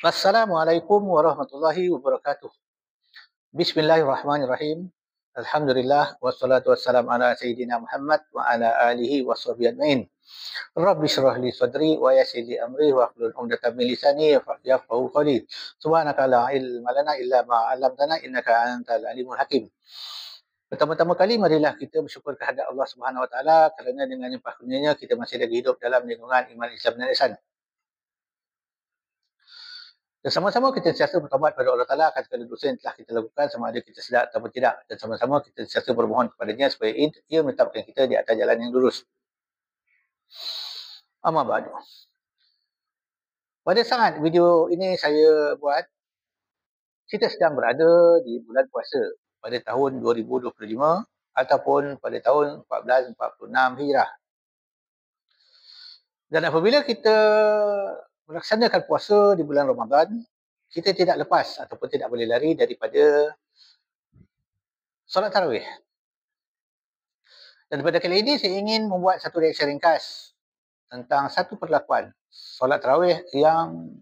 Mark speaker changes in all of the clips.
Speaker 1: Assalamualaikum warahmatullahi wabarakatuh. Bismillahirrahmanirrahim. Alhamdulillah wassalatu wassalamu ala sayyidina Muhammad wa ala alihi washabihi ajmain. Rabbi shrah li sadri wa yassir li amri wa hlul 'uqdatam min lisani yafqahu qawli. Subhanaka la ilma lana illa ma 'allamtana innaka antal alimul hakim. Pertama-tama kali marilah kita bersyukur kehadrat Allah Subhanahu wa taala kerana dengan limpah kurnianya kita masih lagi hidup dalam lingkungan iman Islam dan ihsan. Dan sama-sama kita sentiasa bertaubat kepada Allah Ta'ala akan segala dosa yang telah kita lakukan sama ada kita sedar ataupun tidak. Dan sama-sama kita sentiasa bermohon kepadanya supaya ia menetapkan kita di atas jalan yang lurus. Amma ba'du. Pada saat video ini saya buat, kita sedang berada di bulan puasa pada tahun 2025 ataupun pada tahun 1446 Hijrah. Dan apabila kita melaksanakan puasa di bulan Ramadan, kita tidak lepas ataupun tidak boleh lari daripada solat tarawih. Dan pada kali ini saya ingin membuat satu reaksi ringkas tentang satu perlakuan solat tarawih yang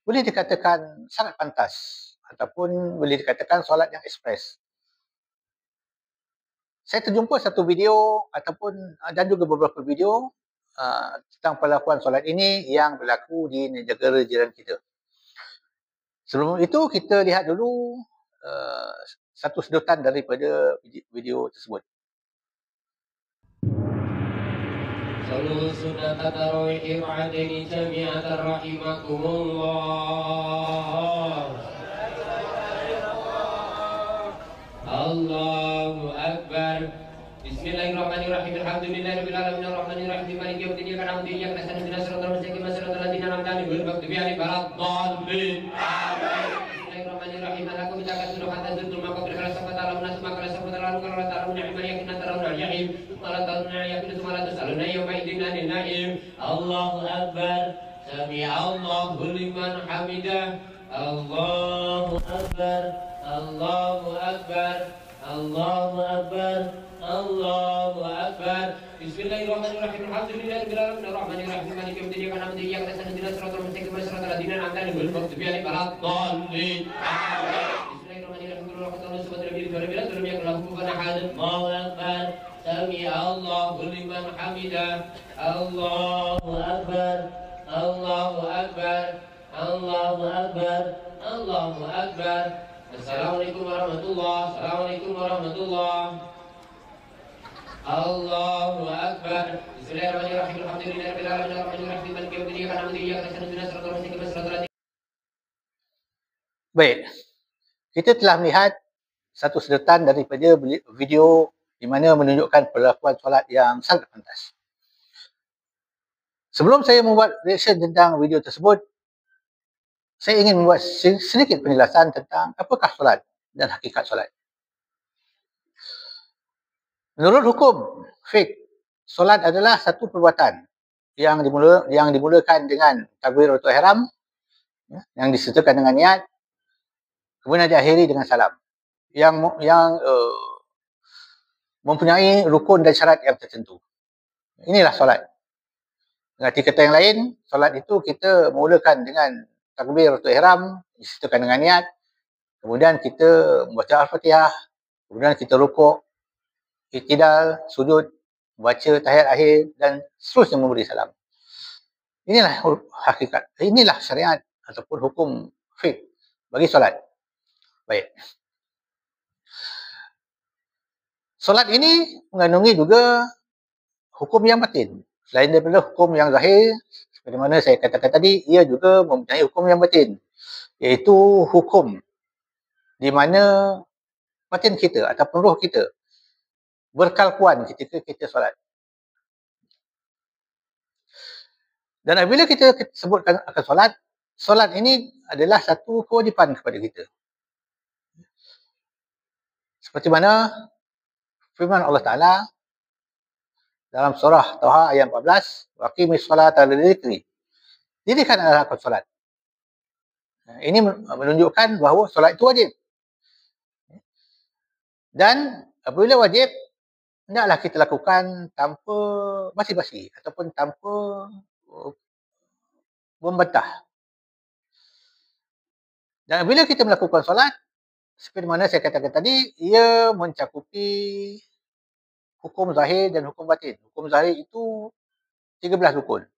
Speaker 1: boleh dikatakan sangat pantas ataupun boleh dikatakan solat yang ekspres. Saya terjumpa satu video ataupun dan juga beberapa video tentang perlakuan solat ini yang berlaku di negara jiran kita. Sebelum itu kita lihat dulu satu sedotan daripada video tersebut.
Speaker 2: صلوا سنة تراويح ركعتين جميعا رحمكم الله. الله أكبر. بسم الله الرحمن الرحيم. الحمد لله رب العالمين الرحمن الرحيم مالك يوم الدين إياك نعبد وإياك نستعين اهدنا الصراط المستقيم صراط الذين أنعمت عليهم غير المغضوب عليهم ولا الضالين. آمين. بسم الله الرحمن الرحيم. ألهاكم التكاثر حتى زرتم مقابر سوف تعلمون ثم قال سوف تعلمون ولا تعلمون نعما يكن ترون الجحيم ولا ترون يكن ثم لا تسألون يومئذ عن النعيم. الله أكبر. سمع الله لمن حمده. الله أكبر. الله أكبر. الله أكبر. الله أكبر. بسم الله الرحمن الرحيم. الحمد لله رب العالمين الرحمن الرحيم مالك يوم الدين إياك نعبد وإياك نستعين اهدنا الصراط المستقيم صراط الذين أنعمت عليهم غير المغضوب عليهم ولا الضالين. آمين. بسم الله الرحمن الرحيم. قل هو الله سبحانه وتعالى ولم يكن له كفوا أحد. الله أكبر. سمع الله لمن حمده. الله أكبر. الله أكبر. الله أكبر. الله أكبر. Assalamualaikum warahmatullahi wabarakatuh. Assalamualaikum warahmatullahi wabarakatuh. Allahu Akbar. Bismillahirrahmanirrahim. Alhamdulillahirabbil alamin arrahmanir rahim maliki yaumiddin iyyaka na'budu wa iyyaka nasta'in ihdinas siratal mustaqim siratal ladzina.
Speaker 1: Baik. Kita telah melihat satu sedotan daripada video di mana menunjukkan perlakuan solat yang sangat pantas. Sebelum saya membuat reaction tentang video tersebut, saya ingin membuat sedikit penjelasan tentang apakah solat dan hakikat solat. Menurut hukum fiqh, solat adalah satu perbuatan yang dimulakan dengan takbiratul ihram, yang disertakan dengan niat, kemudian diakhiri dengan salam, yang mempunyai rukun dan syarat yang tertentu. Inilah solat. Dengan kata yang lain, solat itu kita mulakan dengan takbiratul ihram, disertakan dengan niat, kemudian kita membaca Al-Fatihah, kemudian kita rukuk, i'tidal, sujud, baca tahiyat akhir dan seterusnya memberi salam. Inilah hakikat. Inilah syariat ataupun hukum fiqh bagi solat. Baik. Solat ini mengandungi juga hukum yang batin. Selain daripada hukum yang zahir, seperti mana saya katakan tadi, ia juga mempunyai hukum yang batin, iaitu hukum di mana batin kita ataupun roh kita berkalkuan ketika kita solat. Dan apabila kita sebutkan akan solat, solat ini adalah satu kewajipan kepada kita. Seperti mana firman Allah Ta'ala dalam surah Taha ayat 14, waqimis salata lidzikri. Dirikanlah akan solat. Ini menunjukkan bahawa solat itu wajib. Dan apabila wajib, hendaklah kita lakukan tanpa basi-basi ataupun tanpa membantah. Dan bila kita melakukan solat, seperti mana saya katakan tadi, ia mencakupi hukum zahir dan hukum batin. Hukum zahir itu 13 rukun.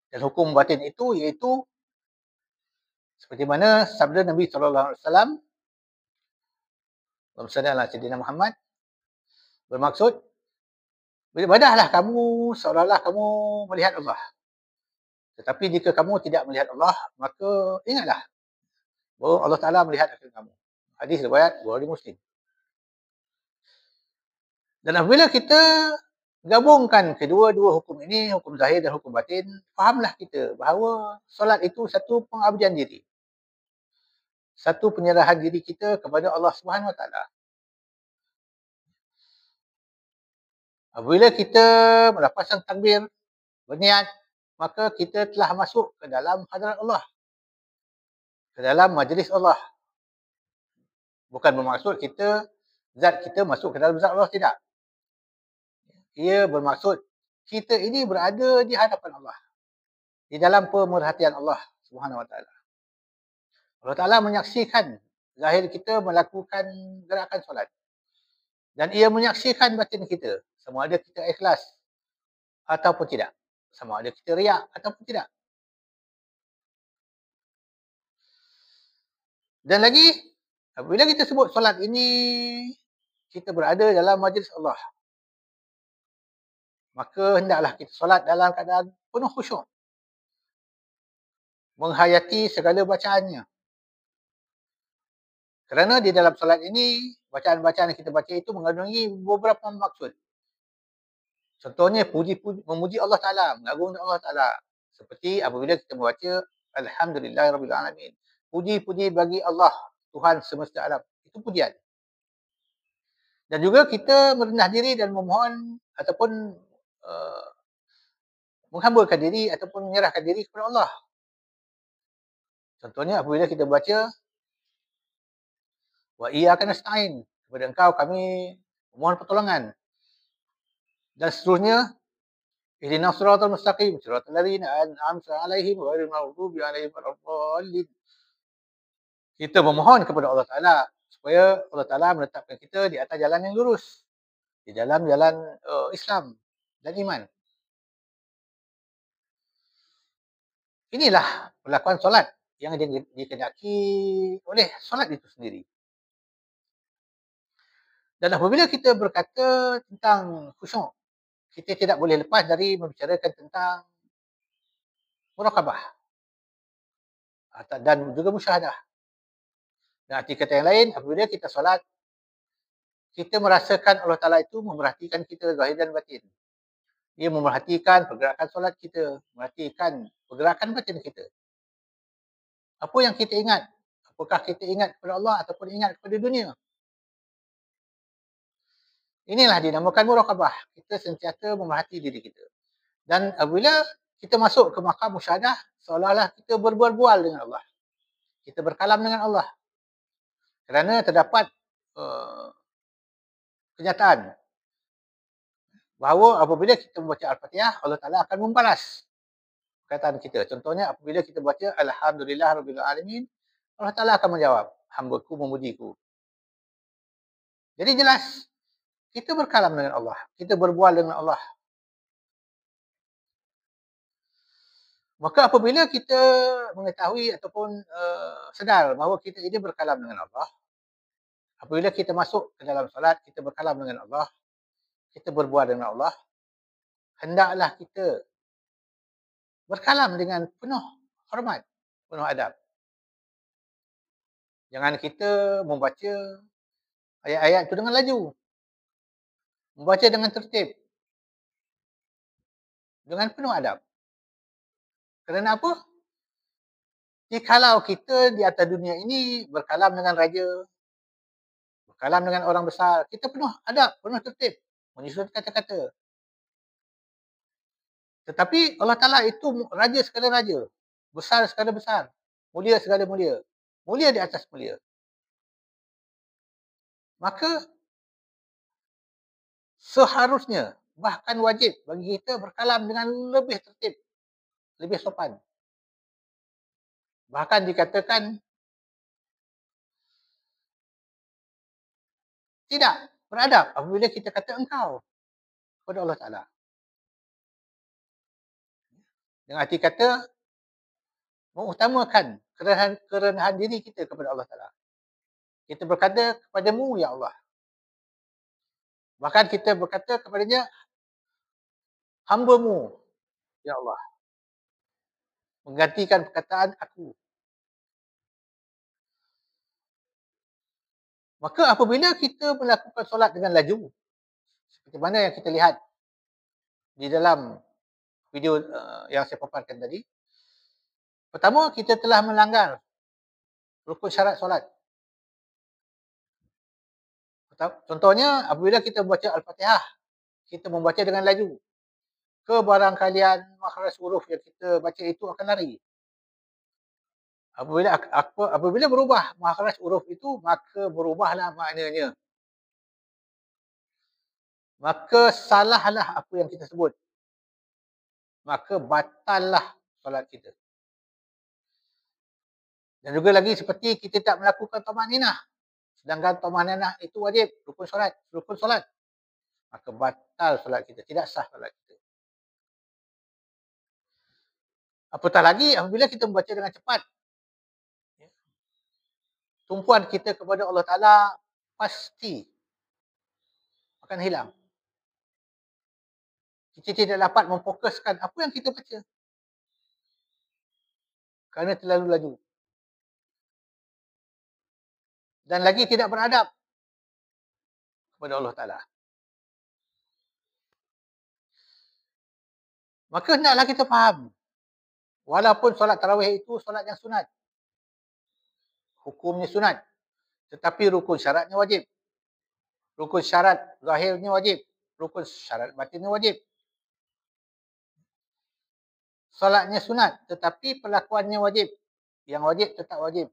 Speaker 1: Dan hukum batin itu iaitu seperti mana sabda Nabi SAW, Allahumma salli ala sayyidina Muhammad, bermaksud, beribadahlah kamu seolah-olah kamu melihat Allah. Tetapi jika kamu tidak melihat Allah, maka ingatlah bahawa Allah Ta'ala melihat akan kamu. Hadis riwayat Bukhari Muslim. Dan apabila kita gabungkan kedua-dua hukum ini, hukum zahir dan hukum batin, fahamlah kita bahawa solat itu satu pengabdian diri. Satu penyerahan diri kita kepada Allah Subhanahu Wa Taala. Apabila kita melafazkan takbir, berniat, maka kita telah masuk ke dalam hadirat Allah. Ke dalam majlis Allah. Bukan bermaksud zat kita masuk ke dalam zat Allah, tidak. Ia bermaksud kita ini berada di hadapan Allah. Di dalam pemerhatian Allah Subhanahu Wa Taala. Allah Ta'ala menyaksikan zahir kita melakukan gerakan solat. Dan ia menyaksikan batin kita. Sama ada kita ikhlas ataupun tidak. Sama ada kita riak ataupun tidak. Dan lagi, apabila kita sebut solat ini, kita berada dalam majlis Allah. Maka hendaklah kita solat dalam keadaan penuh khusyuk. Menghayati segala bacaannya. Kerana di dalam solat ini, bacaan-bacaan yang kita baca itu mengandungi beberapa maksud. Contohnya, memuji Allah Ta'ala, mengagungkan Allah Ta'ala. Seperti apabila kita membaca, Alhamdulillahirrahmanirrahim. Puji-puji bagi Allah, Tuhan semesta alam. Itu pujian. Dan juga kita merendah diri dan memohon ataupun menghambakan diri ataupun menyerahkan diri kepada Allah. Contohnya apabila kita baca, wa iyyaka nasta'in, kepada engkau kami memohon pertolongan. Dan seterusnya, ihdinas siratal mustaqim, siratal ladzina an'amta 'alaihim ghairil maghdubi 'alaihim waladdallin. Kita memohon kepada Allah Ta'ala supaya Allah Ta'ala menetapkan kita di atas jalan yang lurus, di dalam jalan Islam dan iman. Inilah perlakuan solat yang dikehendaki oleh solat itu sendiri. Dan apabila kita berkata tentang khusyuk, kita tidak boleh lepas dari membicarakan tentang muraqabah dan juga musyahadah. Dan arti kata yang lain, apabila kita solat, kita merasakan Allah Ta'ala itu memerhatikan kita zahir dan batin. Dia memerhatikan pergerakan solat kita, memerhatikan pergerakan batin kita. Apa yang kita ingat? Apakah kita ingat kepada Allah ataupun ingat kepada dunia? Inilah dinamakan muraqabah. Kita sentiasa memerhati diri kita. Dan apabila kita masuk ke maqam musyahadah, seolah-olah kita berbual-bual dengan Allah. Kita berkalam dengan Allah. Kerana terdapat kenyataan bahawa apabila kita membaca Al-Fatihah, Allah Ta'ala akan membalas perkataan kita. Contohnya apabila kita baca Alhamdulillahirrahmanirrahim, Allah Ta'ala akan menjawab, hamba-Ku memuji-Ku. Jadi jelas, kita berkalam dengan Allah. Kita berbual dengan Allah. Maka apabila kita mengetahui ataupun sedar bahawa kita ini berkalam dengan Allah, apabila kita masuk ke dalam solat, kita berkalam dengan Allah, kita berbual dengan Allah, hendaklah kita berkalam dengan penuh hormat, penuh adab. Jangan kita membaca ayat-ayat itu dengan laju. Membaca dengan tertib. Dengan penuh adab. Kerana apa? Jikalau kita di atas dunia ini berkalam dengan raja, berkalam dengan orang besar, kita penuh adab, penuh tertib, menyusun kata-kata. Tetapi Allah Ta'ala itu raja sekala raja, besar sekala besar, mulia sekala mulia, mulia di atas mulia. Maka seharusnya, bahkan wajib bagi kita berkalam dengan lebih tertib, lebih sopan. Bahkan dikatakan Tidak, beradab apabila kita kata engkau kepada Allah Ta'ala. Dengan arti kata, mengutamakan kerenahan diri kita kepada Allah Ta'ala. Kita berkata kepadamu, Ya Allah. Bahkan kita berkata kepadanya, hamba-Mu, Ya Allah. Menggantikan perkataan aku. Maka apabila kita melakukan solat dengan laju, seperti mana yang kita lihat di dalam video yang saya paparkan tadi, pertama, kita telah melanggar rukun syarat solat. Contohnya, apabila kita membaca Al-Fatihah, kita membaca dengan laju. Kebarangkalian makhraj huruf yang kita baca itu akan lari. Apabila berubah makhraj huruf itu, maka berubahlah maknanya. Maka salahlah apa yang kita sebut. Maka batallah solat kita. Dan juga lagi seperti kita tak melakukan tumaninah. Sedangkan tumaninah itu wajib, rukun solat. Maka batal solat kita, tidak sah solat kita. Apatah lagi apabila kita membaca dengan cepat, tumpuan kita kepada Allah Ta'ala pasti akan hilang. Kita tidak dapat memfokuskan apa yang kita baca. Kerana terlalu laju. Dan lagi tidak beradab kepada Allah Ta'ala. Maka hendaklah kita faham. Walaupun solat tarawih itu solat yang sunat. Hukumnya sunat. Tetapi rukun syaratnya wajib. Rukun syarat zahirnya wajib. Rukun syarat batinnya wajib. Solatnya sunat, tetapi perlakuannya wajib. Yang wajib tetap wajib.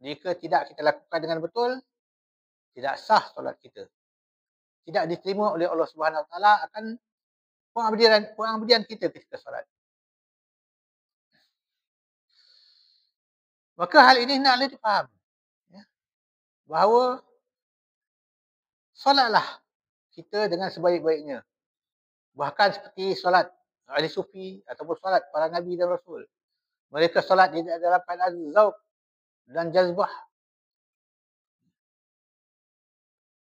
Speaker 1: Jika tidak kita lakukan dengan betul, tidak sah solat kita. Tidak diterima oleh Allah Subhanahu Wa Taala akan pengabdian kita ketika solat. Maka hal ini hendaklah difaham. Bahawa solatlah kita dengan sebaik-baiknya. Bahkan seperti solat ahli sufi ataupun solat para nabi dan rasul. Mereka solat di dalam keadaan zauq dan jazbah.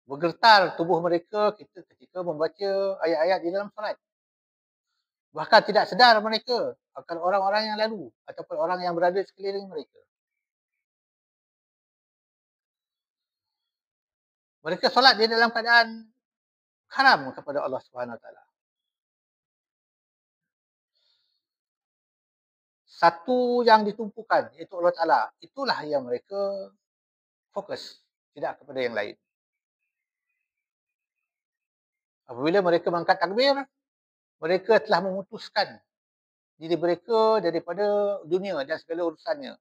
Speaker 1: Bergetar tubuh mereka ketika membaca ayat-ayat di dalam solat. Bahkan tidak sedar mereka akan orang-orang yang lalu ataupun orang yang berada di sekeliling mereka. Mereka solat di dalam keadaan haram kepada Allah Subhanahu Wa Taala. Satu yang ditumpukan iaitu Allah Ta'ala. Itulah yang mereka fokus. Tidak kepada yang lain. Apabila mereka mengangkat takbir, mereka telah memutuskan diri mereka daripada dunia dan segala urusannya.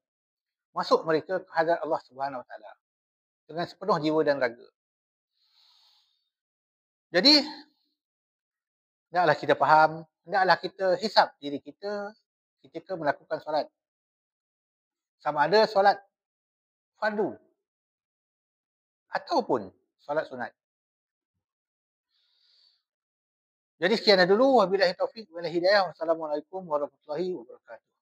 Speaker 1: Masuk mereka ke hadirat Allah Subhanahu Wa Taala dengan sepenuh jiwa dan raga. Jadi, hendaklah kita faham, hendaklah kita hisap diri kita ketika melakukan solat. Sama ada solat fardu ataupun solat sunat. Jadi sekian dulu. Wabillahi taufiq wal hidayah. Wassalamualaikum warahmatullahi wabarakatuh.